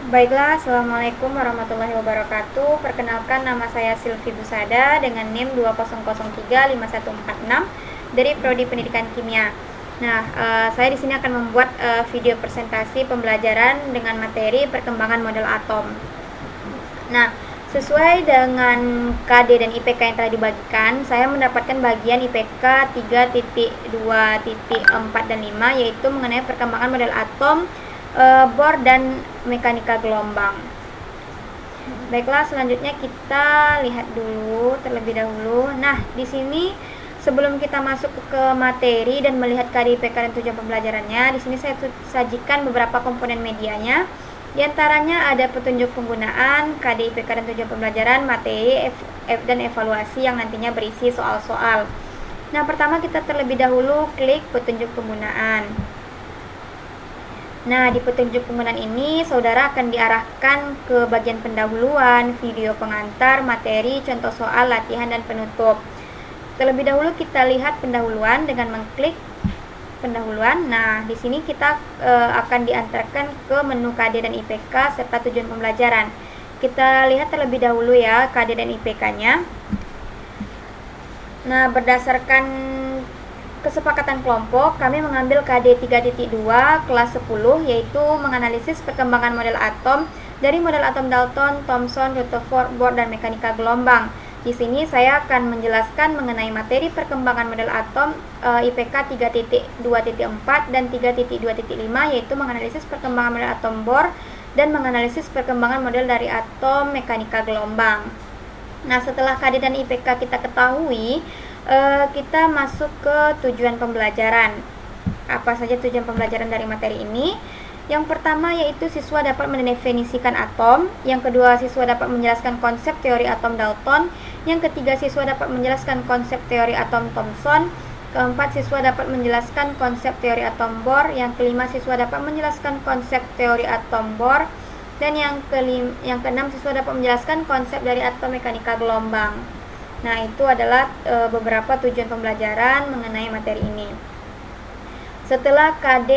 Baiklah, Assalamualaikum warahmatullahi wabarakatuh. Perkenalkan, nama saya Silvi Busada dengan NIM 20035146 dari Prodi Pendidikan Kimia. Nah, saya di sini akan membuat video presentasi pembelajaran dengan materi perkembangan model atom. Nah, sesuai dengan KD dan IPK yang telah dibagikan, saya mendapatkan bagian IPK 3.2.4 dan 5, yaitu mengenai perkembangan model atom, bor dan mekanika gelombang. Baiklah, selanjutnya kita lihat dulu terlebih dahulu. Nah, di sini sebelum kita masuk ke materi dan melihat KD IPK dan tujuan pembelajarannya, di sini saya sajikan beberapa komponen medianya. Di antaranya ada petunjuk penggunaan, KD IPK dan tujuan pembelajaran, materi, dan evaluasi yang nantinya berisi soal-soal. Nah, pertama kita terlebih dahulu klik petunjuk penggunaan. Nah, di petunjuk penggunaan ini, saudara akan diarahkan ke bagian pendahuluan, video pengantar, materi, contoh soal, latihan, dan penutup. Terlebih dahulu kita lihat pendahuluan dengan mengklik pendahuluan. Nah, di sini kita akan diantarkan ke menu KD dan IPK serta tujuan pembelajaran. Kita lihat terlebih dahulu ya KD dan IPK-nya. Nah, berdasarkan kesepakatan kelompok, kami mengambil KD 3.2 kelas 10, yaitu menganalisis perkembangan model atom dari model atom Dalton, Thomson, Rutherford, Bohr, dan mekanika gelombang. Di sini saya akan menjelaskan mengenai materi perkembangan model atom IPK 3.2.4 dan 3.2.5, yaitu menganalisis perkembangan model atom Bohr dan menganalisis perkembangan model dari atom mekanika gelombang. Nah, setelah KD dan IPK kita ketahui, kita masuk ke tujuan pembelajaran. Apa saja tujuan pembelajaran dari materi ini? Yang pertama yaitu siswa dapat mendefinisikan atom. Yang kedua, siswa dapat menjelaskan konsep teori atom Dalton. Yang ketiga, siswa dapat menjelaskan konsep teori atom Thomson. Keempat, siswa dapat menjelaskan konsep teori atom Bohr. Yang kelima, siswa dapat menjelaskan konsep teori atom Bohr. Dan yang keenam, siswa dapat menjelaskan konsep dari atom mekanika gelombang. Nah, itu adalah beberapa tujuan pembelajaran mengenai materi ini. Setelah KD,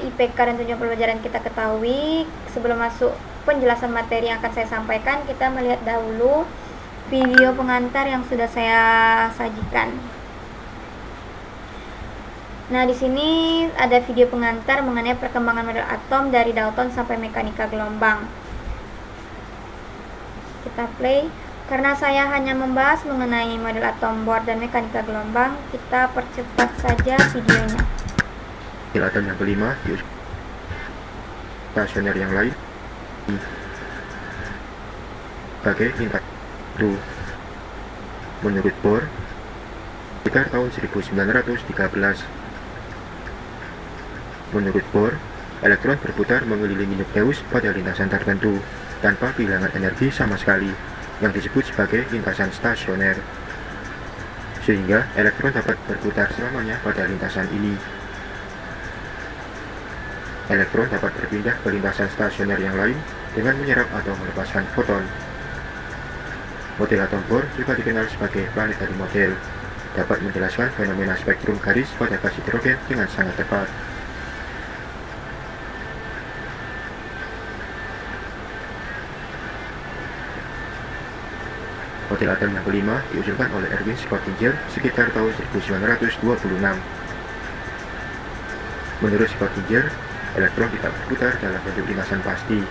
IPK, dan tujuan pembelajaran kita ketahui, sebelum masuk penjelasan materi yang akan saya sampaikan, kita melihat dahulu video pengantar yang sudah saya sajikan. Nah, di sini ada video pengantar mengenai perkembangan model atom dari Dalton sampai mekanika gelombang. Kita play. Karena saya hanya membahas mengenai model atom, Bohr, dan mekanika gelombang, kita percepat saja videonya. Atom yang kelima, stasioner yang lain sebagai tingkat 1. Menurut Bohr, sekitar tahun 1913. Menurut Bohr, elektron berputar mengelilingi nukleus pada lintasan tertentu tanpa kehilangan energi sama sekali, yang disebut sebagai lintasan stasioner, sehingga elektron dapat berputar selamanya pada lintasan ini. Elektron dapat berpindah ke lintasan stasioner yang lain dengan menyerap atau melepaskan foton. Model atom Bohr juga dikenal sebagai planetary model, dapat menjelaskan fenomena spektrum garis pada gas hidrogen dengan sangat tepat. Model atom yang kelima diusulkan oleh Erwin Schrödinger sekitar tahun 1926. Menurut Schrödinger, elektron tidak berputar dalam bentuk lintasan pasti,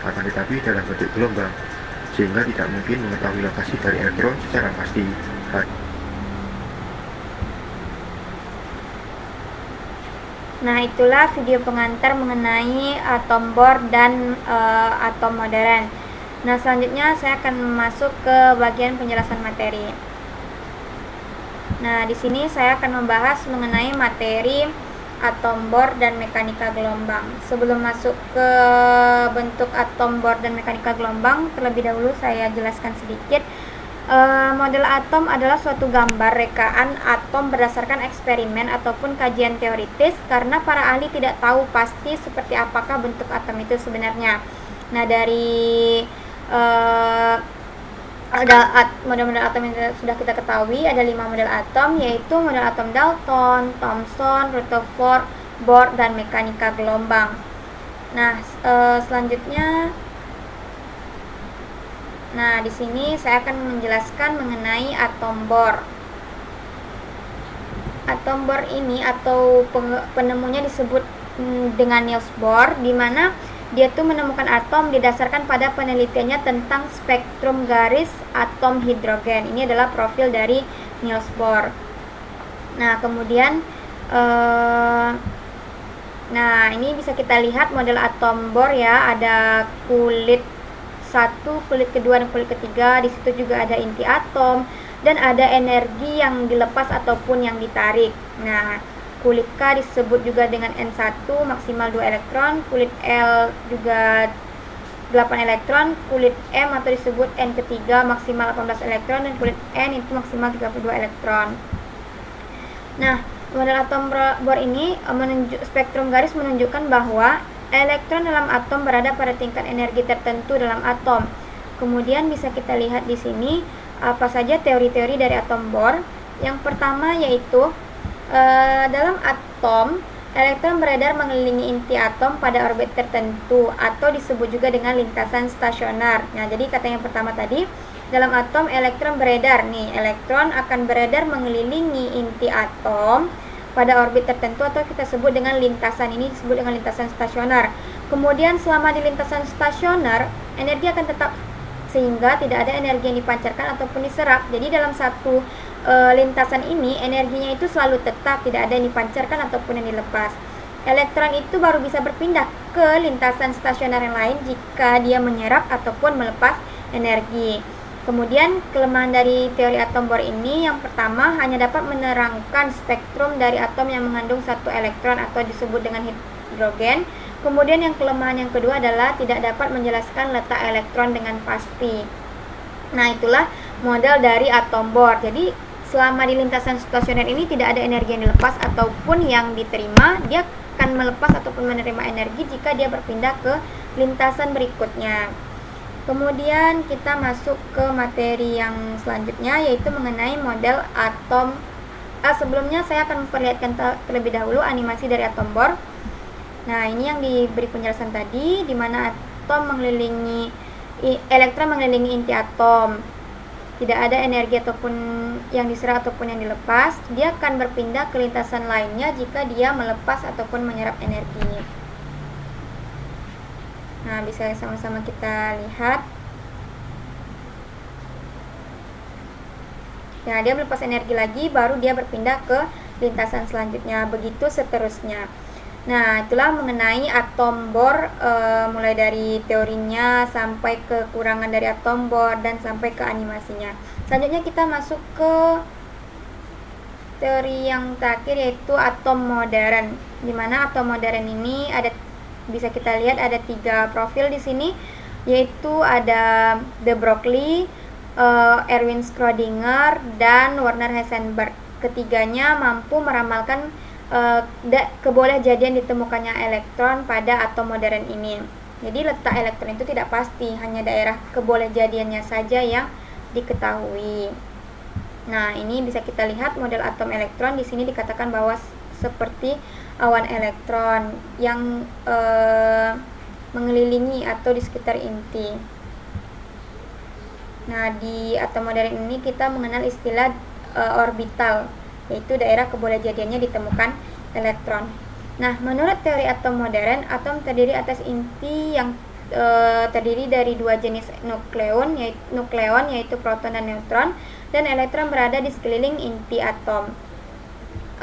akan tetapi dalam bentuk gelombang, sehingga tidak mungkin mengetahui lokasi dari elektron secara pasti. Nah, itulah video pengantar mengenai atom Bohr dan atom modern. Nah, selanjutnya saya akan masuk ke bagian penjelasan materi. Nah, di sini saya akan membahas mengenai materi atom Bohr dan mekanika gelombang. Sebelum masuk ke bentuk atom Bohr dan mekanika gelombang, terlebih dahulu saya jelaskan sedikit. Model atom adalah suatu gambar rekaan atom berdasarkan eksperimen ataupun kajian teoritis, karena para ahli tidak tahu pasti seperti apakah bentuk atom itu sebenarnya. Nah, dari ada model-model atom yang sudah kita ketahui, ada 5 model atom, yaitu model atom Dalton, Thomson, Rutherford, Bohr, dan mekanika gelombang. Nah, selanjutnya Nah, di sini saya akan menjelaskan mengenai atom Bohr. Atom Bohr ini atau penemunya disebut dengan Niels Bohr, di mana dia tuh menemukan atom didasarkan pada penelitiannya tentang spektrum garis atom hidrogen. Ini adalah profil dari Niels Bohr. Nah, kemudian ini bisa kita lihat model atom Bohr ya, ada kulit 1, kulit kedua, dan kulit ketiga. Di situ juga ada inti atom dan ada energi yang dilepas ataupun yang ditarik. Nah, kulit K disebut juga dengan N1 maksimal 2 elektron, kulit L juga 8 elektron, kulit M atau disebut N ketiga maksimal 18 elektron, dan kulit N itu maksimal 32 elektron. Nah, model atom Bohr ini spektrum garis menunjukkan bahwa elektron dalam atom berada pada tingkat energi tertentu dalam atom. Kemudian bisa kita lihat di sini apa saja teori-teori dari atom Bohr. Yang pertama yaitu dalam atom elektron beredar mengelilingi inti atom pada orbit tertentu atau disebut juga dengan lintasan stasioner. Nah, jadi kata yang pertama tadi, dalam atom elektron beredar. Nih, elektron akan beredar mengelilingi inti atom pada orbit tertentu atau kita sebut dengan lintasan. Ini disebut dengan lintasan stasioner. Kemudian selama di lintasan stasioner, energi akan tetap sehingga tidak ada energi yang dipancarkan ataupun diserap. Jadi dalam satu lintasan ini energinya itu selalu tetap, tidak ada yang dipancarkan ataupun yang dilepas. Elektron itu baru bisa berpindah ke lintasan stasioner yang lain jika dia menyerap ataupun melepas energi. Kemudian kelemahan dari teori atom Bohr ini, yang pertama hanya dapat menerangkan spektrum dari atom yang mengandung satu elektron atau disebut dengan hidrogen. Kemudian yang kelemahan yang kedua adalah tidak dapat menjelaskan letak elektron dengan pasti. Nah, itulah model dari atom Bohr. Jadi selama di lintasan stasioner ini tidak ada energi yang dilepas ataupun yang diterima. Dia akan melepas ataupun menerima energi jika dia berpindah ke lintasan berikutnya. Kemudian kita masuk ke materi yang selanjutnya, yaitu mengenai model atom. Sebelumnya saya akan memperlihatkan terlebih dahulu animasi dari atom Bohr. Nah, ini yang diberi penjelasan tadi, di mana elektron mengelilingi inti atom. Tidak ada energi ataupun yang diserap ataupun yang dilepas. Dia akan berpindah ke lintasan lainnya jika dia melepas ataupun menyerap energinya. Nah, bisa sama-sama kita lihat. Nah, dia melepas energi lagi, baru dia berpindah ke lintasan selanjutnya. Begitu seterusnya. Nah, itulah mengenai atom Bohr, mulai dari teorinya sampai ke kekurangan dari atom Bohr dan sampai ke animasinya. Selanjutnya kita masuk ke teori yang terakhir, yaitu atom modern. Di mana atom modern ini bisa kita lihat ada 3 profil di sini, yaitu ada de Broglie, Erwin Schrödinger, dan Werner Heisenberg. Ketiganya mampu meramalkan kebolehjadian ditemukannya elektron pada atom modern ini. Jadi letak elektron itu tidak pasti, hanya daerah kebolehjadiannya saja yang diketahui. Nah, ini bisa kita lihat model atom elektron. Di sini dikatakan bahwa seperti awan elektron yang mengelilingi atau di sekitar inti. Nah, di atom modern ini kita mengenal istilah orbital, yaitu daerah kebolehjadiannya ditemukan elektron. Nah, menurut teori atom modern, atom terdiri atas inti yang terdiri dari 2 jenis nukleon, yaitu proton dan neutron, dan elektron berada di sekeliling inti atom.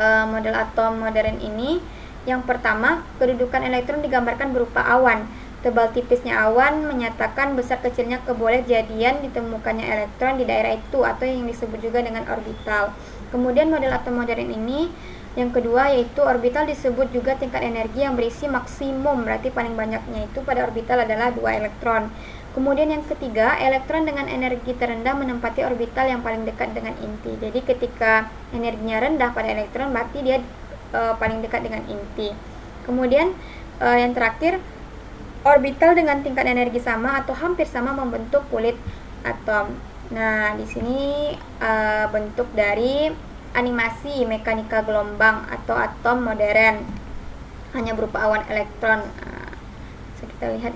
Model atom modern ini, yang pertama, kedudukan elektron digambarkan berupa awan. Tebal tipisnya awan menyatakan besar kecilnya kebolehjadian ditemukannya elektron di daerah itu, atau yang disebut juga dengan orbital. Kemudian model atom modern ini yang kedua, yaitu orbital, disebut juga tingkat energi yang berisi maksimum, berarti paling banyaknya itu pada orbital adalah 2 elektron. Kemudian yang ketiga, elektron dengan energi terendah menempati orbital yang paling dekat dengan inti. Jadi ketika energinya rendah pada elektron, berarti dia paling dekat dengan inti. Kemudian yang terakhir, orbital dengan tingkat energi sama atau hampir sama membentuk kulit atom. Nah, di sini bentuk dari animasi mekanika gelombang atau atom modern, hanya berupa awan elektron. Bisa kita lihat